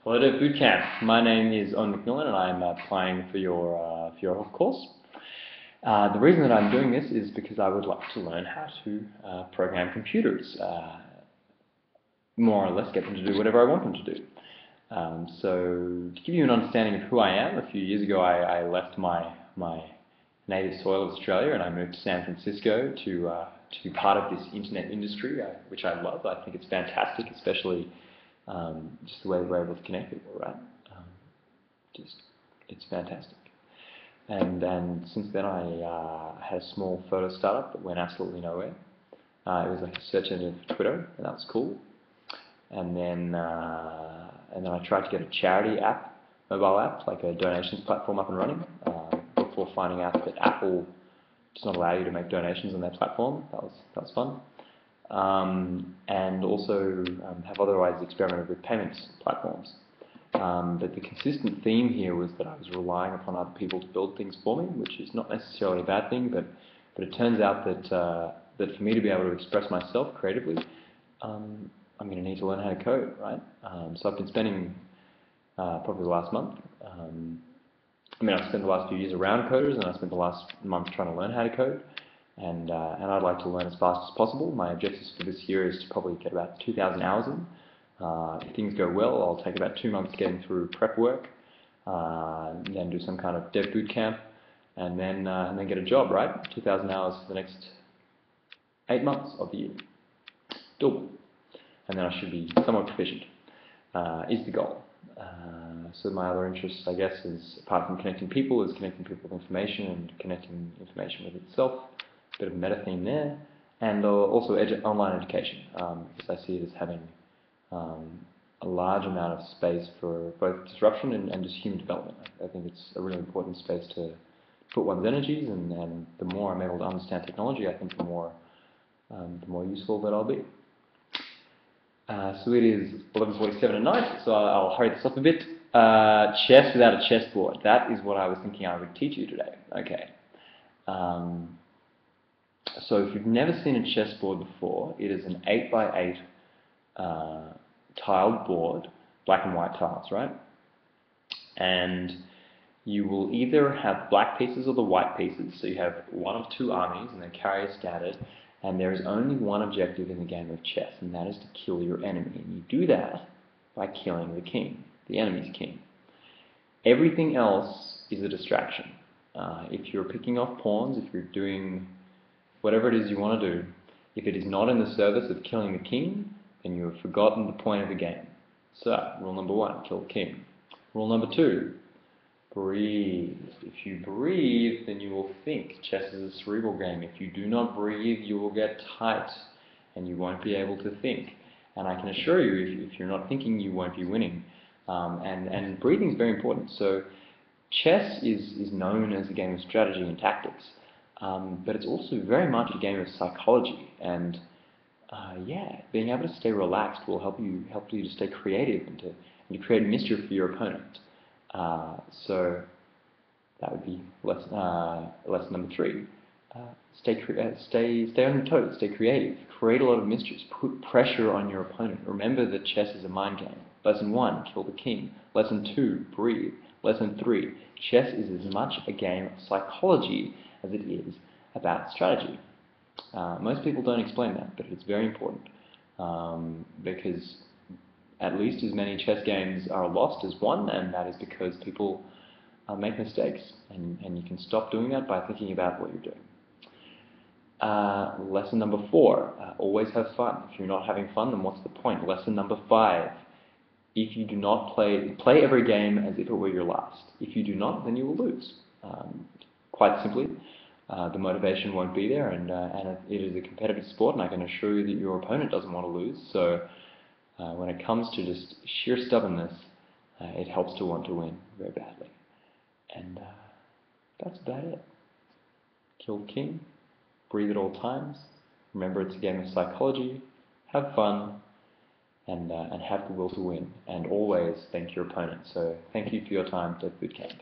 Hello, DevBootcamp. My name is Owen McMillan, and I'm applying for your course. The reason that I'm doing this is because I would like to learn how to program computers, more or less get them to do whatever I want them to do. So, to give you an understanding of who I am, a few years ago I left my native soil of Australia and I moved to San Francisco to be part of this internet industry, which I love. I think it's fantastic, especially just the way we're able to connect people, right? It's fantastic. And since then I had a small photo startup that went absolutely nowhere. It was like a search engine for Twitter, and that was cool. And then I tried to get a charity app, mobile app, like a donations platform up and running, before finding out that Apple does not allow you to make donations on their platform. That was fun. And also have otherwise experimented with payments platforms. But the consistent theme here was that I was relying upon other people to build things for me, which is not necessarily a bad thing, but it turns out that for me to be able to express myself creatively, I'm going to need to learn how to code, right? So I've been spending probably the last month. I've spent the last few years around coders, and I spent the last month trying to learn how to code. And I'd like to learn as fast as possible. My objectives for this year is to probably get about 2,000 hours in. If things go well, I'll take about 2 months getting through prep work, then do some kind of DevBootcamp, and then get a job, right? 2,000 hours for the next 8 months of the year. Doable. And then I should be somewhat proficient, is the goal. So my other interests, I guess, is, apart from connecting people, is connecting people with information and connecting information with itself. A bit of a meta theme there, and also online education, because I see it as having a large amount of space for both disruption and just human development. I think it's a really important space to put one's energies, and the more I'm able to understand technology, I think the more useful that I'll be. So it is 11:47 at night, so I'll hurry this up a bit. Chess without a chessboard. That is what I was thinking I would teach you today. Okay. So if you've never seen a chessboard before, it is an 8x8 tiled board, black and white tiles, right? And you will either have black pieces or the white pieces, so you have one of two armies and they carry scattered, and there is only one objective in the game of chess, and that is to kill your enemy. And you do that by killing the king, the enemy's king. Everything else is a distraction. If you're picking off pawns, if you're doing whatever it is you want to do, if it is not in the service of killing the king, then you have forgotten the point of the game. So, rule number 1, kill the king. Rule number 2, breathe. If you breathe, then you will think. Chess is a cerebral game. If you do not breathe, you will get tight, and you won't be able to think. And I can assure you, if you're not thinking, you won't be winning. And breathing is very important. So, chess is known as a game of strategy and tactics. But it's also very much a game of psychology, and being able to stay relaxed will help you to stay creative and to create mischief for your opponent. So that would be lesson number 3. Stay on your toes, stay creative, create a lot of mischief, put pressure on your opponent. Remember that chess is a mind game. Lesson 1, kill the king. Lesson 2, breathe. Lesson 3, chess is as much a game of psychology as it is about strategy. Most people don't explain that, but it's very important, because at least as many chess games are lost as won, and that is because people make mistakes, and you can stop doing that by thinking about what you're doing. Lesson number 4, always have fun. If you're not having fun, then what's the point? Lesson number 5, if you do not play every game as if it were your last. If you do not, then you will lose. Quite simply, the motivation won't be there, and it is a competitive sport, and I can assure you that your opponent doesn't want to lose. So when it comes to just sheer stubbornness, it helps to want to win very badly. And that's about it. Kill the king, breathe at all times, remember it's a game of psychology, have fun, and have the will to win, and always thank your opponent. So thank you for your time, DevBootcamp.